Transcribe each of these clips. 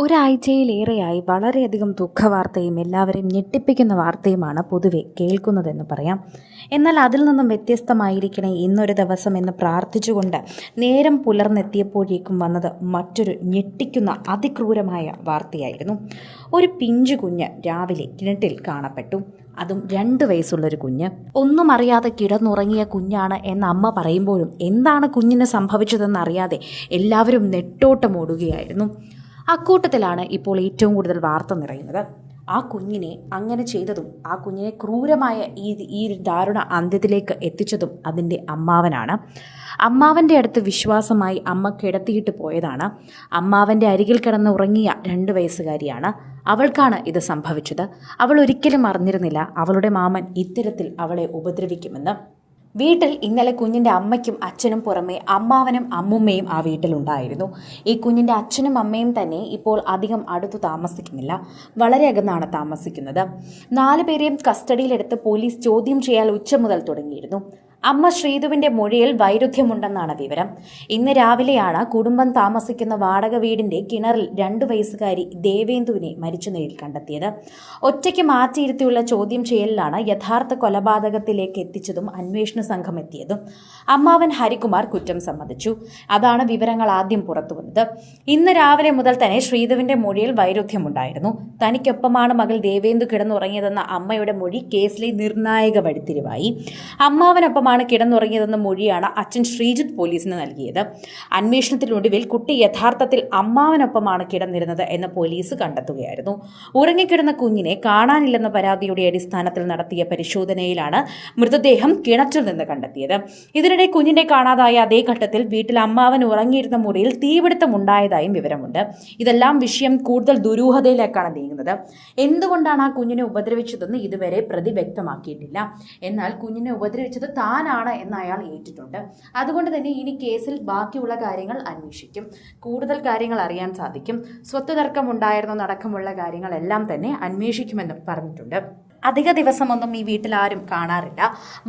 ഒരാഴ്ചയിലേറെയായി വളരെയധികം ദുഃഖവാർത്തയും എല്ലാവരെയും ഞെട്ടിപ്പിക്കുന്ന വാർത്തയുമാണ് പൊതുവെ കേൾക്കുന്നതെന്ന് പറയാം. എന്നാൽ അതിൽ നിന്നും വ്യത്യസ്തമായിരിക്കണേ ഇന്നൊരു ദിവസം എന്ന് പ്രാർത്ഥിച്ചുകൊണ്ട് നേരം പുലർന്നെത്തിയപ്പോഴേക്കും വന്നത് മറ്റൊരു ഞെട്ടിക്കുന്ന അതിക്രൂരമായ വാർത്തയായിരുന്നു. ഒരു പിഞ്ചു കുഞ്ഞ് രാവിലെ കിണറ്റിൽ കാണപ്പെട്ടു. അതും 2 വയസ്സുള്ളൊരു കുഞ്ഞ്. ഒന്നും അറിയാതെ കിടന്നുറങ്ങിയ കുഞ്ഞാണ് എന്ന അമ്മ പറയുമ്പോഴും എന്താണ് കുഞ്ഞിന് സംഭവിച്ചതെന്നറിയാതെ എല്ലാവരും നെട്ടോട്ടമോടുകയായിരുന്നു. അക്കൂട്ടത്തിലാണ് ഇപ്പോൾ ഏറ്റവും കൂടുതൽ വാർത്ത നിറയുന്നത്. ആ കുഞ്ഞിനെ അങ്ങനെ ചെയ്തതും ആ കുഞ്ഞിനെ ക്രൂരമായ ഈ ദാരുണ അന്ത്യത്തിലേക്ക് എത്തിച്ചതും അതിൻ്റെ അമ്മാവനാണ്. അമ്മാവൻ്റെ അടുത്ത് വിശ്വാസമായി അമ്മ കിടത്തിയിട്ട് പോയതാണ്. അമ്മാവൻ്റെ അരികിൽ കിടന്ന് ഉറങ്ങിയ 2 വയസ്സുകാരിയാണ്. അവൾക്കാണ് ഇത് സംഭവിച്ചത്. അവൾ ഒരിക്കലും അറിഞ്ഞിരുന്നില്ല അവളുടെ മാമൻ ഇത്തരത്തിൽ അവളെ ഉപദ്രവിക്കുമെന്ന്. വീട്ടിൽ ഇന്നലെ കുഞ്ഞിൻ്റെ അമ്മയ്ക്കും അച്ഛനും പുറമെ അമ്മാവനും അമ്മുമ്മയും ആ വീട്ടിലുണ്ടായിരുന്നു. ഈ കുഞ്ഞിൻ്റെ അച്ഛനും അമ്മയും തന്നെ ഇപ്പോൾ അധികം അടുത്തു താമസിക്കുന്നില്ല, വളരെ അകന്നാണ് താമസിക്കുന്നത്. 4 പേരെയും കസ്റ്റഡിയിലെടുത്ത് പോലീസ് ചോദ്യം ചെയ്യാൻ ഉച്ച മുതൽ തുടങ്ങിയിരുന്നു. അമ്മ ശ്രീധുവിൻ്റെ മൊഴിയിൽ വൈരുദ്ധ്യമുണ്ടെന്നാണ് വിവരം. ഇന്ന് രാവിലെയാണ് കുടുംബം താമസിക്കുന്ന വാടക വീടിൻ്റെ കിണറിൽ 2 വയസ്സുകാരി ദേവേന്ദുവിനെ മരിച്ച നിലയിൽ കണ്ടെത്തിയത്. ഒറ്റയ്ക്ക് മാറ്റിയിരുത്തിയുള്ള ചോദ്യം ചെയ്യലിലാണ് യഥാർത്ഥ കൊലപാതകത്തിലേക്ക് എത്തിച്ചതും അന്വേഷണ സംഘം എത്തിയതും. അമ്മാവൻ ഹരികുമാർ കുറ്റം സമ്മതിച്ചു. അതാണ് വിവരങ്ങൾ ആദ്യം പുറത്തുവന്നത്. ഇന്ന് രാവിലെ മുതൽ തന്നെ ശ്രീധുവിൻ്റെ മൊഴിയിൽ വൈരുദ്ധ്യമുണ്ടായിരുന്നു. തനിക്കൊപ്പമാണ് മകൾ ദേവേന്ദു കിടന്നുറങ്ങിയതെന്ന അമ്മയുടെ മൊഴി കേസിലെ നിർണായക വഴിത്തിരിവായി. അമ്മാവനൊപ്പം കിടന്നുറങ്ങിയതെന്ന മൊഴിയാണ് അച്ഛൻ ശ്രീജിത്ത് പോലീസിന് നൽകിയത്. അന്വേഷണത്തിനൊടുവിൽ കുട്ടി യഥാർത്ഥത്തിൽ അമ്മാവനൊപ്പമാണ് കിടന്നിരുന്നത് എന്ന് പോലീസ് കണ്ടെത്തുകയായിരുന്നു. ഉറങ്ങിക്കിടന്ന കുഞ്ഞിനെ കാണാനില്ലെന്ന പരാതിയുടെ അടിസ്ഥാനത്തിൽ നടത്തിയ പരിശോധനയിലാണ് മൃതദേഹം കിണറ്റിൽ നിന്ന് കണ്ടെത്തിയത്. ഇതിനിടെ കുഞ്ഞിനെ കാണാതായ അതേ ഘട്ടത്തിൽ വീട്ടിൽ അമ്മാവൻ ഉറങ്ങിയിരുന്ന മുറിയിൽ തീപിടുത്തം ഉണ്ടായതായും വിവരമുണ്ട്. ഇതെല്ലാം വിഷയം കൂടുതൽ ദുരൂഹതയിലേക്കാണ് നീങ്ങുന്നത്. എന്തുകൊണ്ടാണ് ആ കുഞ്ഞിനെ ഉപദ്രവിച്ചതെന്ന് ഇതുവരെ പ്രതി വ്യക്തമാക്കിയിട്ടില്ല. എന്നാൽ കുഞ്ഞിനെ ഉപദ്രവിച്ചത് താനാണ് എന്ന് അയാൾ ഏറ്റിട്ടുണ്ട്. അതുകൊണ്ട് തന്നെ ഇനി കേസിൽ ബാക്കിയുള്ള കാര്യങ്ങൾ അന്വേഷിക്കും. കൂടുതൽ കാര്യങ്ങൾ അറിയാൻ സാധിക്കും. സ്വത്ത് തർക്കം ഉണ്ടായിരുന്നതടക്കമുള്ള കാര്യങ്ങളെല്ലാം തന്നെ അന്വേഷിക്കുമെന്നും പറഞ്ഞിട്ടുണ്ട്. അധിക ദിവസമൊന്നും ഈ വീട്ടിൽ ആരും കാണാറില്ല.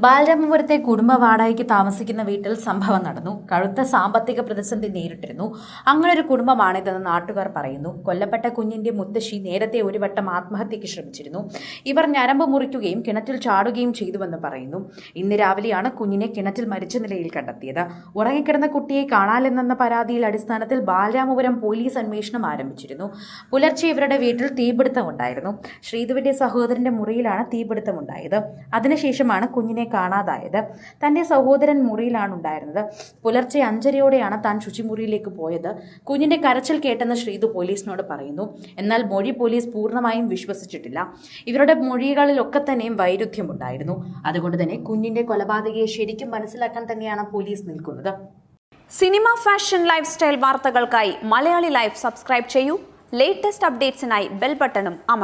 ബാലരാമപുരത്തെ കുടുംബ വാടകയ്ക്ക് താമസിക്കുന്ന വീട്ടിൽ സംഭവം നടന്നു. കടുത്ത സാമ്പത്തിക പ്രതിസന്ധി നേരിട്ടിരുന്നു. അങ്ങനൊരു കുടുംബമാണിതെന്ന് നാട്ടുകാർ പറയുന്നു. കൊല്ലപ്പെട്ട കുഞ്ഞിന്റെ മുത്തശ്ശി നേരത്തെ ഒരു വട്ടം ആത്മഹത്യയ്ക്ക് ശ്രമിച്ചിരുന്നു. ഇവർ ഞരമ്പ് മുറിക്കുകയും കിണറ്റിൽ ചാടുകയും ചെയ്തുവെന്ന് പറയുന്നു. ഇന്ന് രാവിലെയാണ് കുഞ്ഞിനെ കിണറ്റിൽ മരിച്ച നിലയിൽ കണ്ടെത്തിയത്. ഉറങ്ങിക്കിടന്ന കുട്ടിയെ കാണാനില്ലെന്ന പരാതിയിൽ അടിസ്ഥാനത്തിൽ ബാലരാമപുരം പോലീസ് അന്വേഷണം ആരംഭിച്ചിരുന്നു. പുലർച്ചെ ഇവരുടെ വീട്ടിൽ തീപിടുത്തം ഉണ്ടായിരുന്നു. ശ്രീധുവിന്റെ സഹോദരന്റെ മുറിയിലാണ് തീപിടുത്തമുണ്ടായത്. അതിനുശേഷമാണ് കുഞ്ഞിനെ കാണാതായത്. തന്റെ സഹോദരൻ മുറിയിലാണ് ഉണ്ടായിരുന്നത്. പുലർച്ചെ 5:30യോടെയാണ് താൻ ശുചിമുറിയിലേക്ക് പോയത്. കുഞ്ഞിന്റെ കരച്ചിൽ കേട്ടെന്ന് ശ്രീധു പോലീസിനോട് പറയുന്നു. എന്നാൽ മൊഴി പോലീസ് പൂർണ്ണമായും വിശ്വസിച്ചിട്ടില്ല. ഇവരുടെ മൊഴികളിലൊക്കെ തന്നെയും വൈരുദ്ധ്യമുണ്ടായിരുന്നു. അതുകൊണ്ട് തന്നെ കുഞ്ഞിന്റെ കൊലപാതകയെ ശരിക്കും മനസ്സിലാക്കാൻ തന്നെയാണ് പോലീസ് നിൽക്കുന്നത്. സിനിമ, ഫാഷൻ, ലൈഫ് സ്റ്റൈൽ വാർത്തകൾക്കായി മലയാളി ലൈഫ് സബ്സ്ക്രൈബ് ചെയ്യൂ. ലേറ്റസ്റ്റ് അപ്ഡേറ്റ്സിനായി ബെൽ ബട്ടണും അമർത്തുക.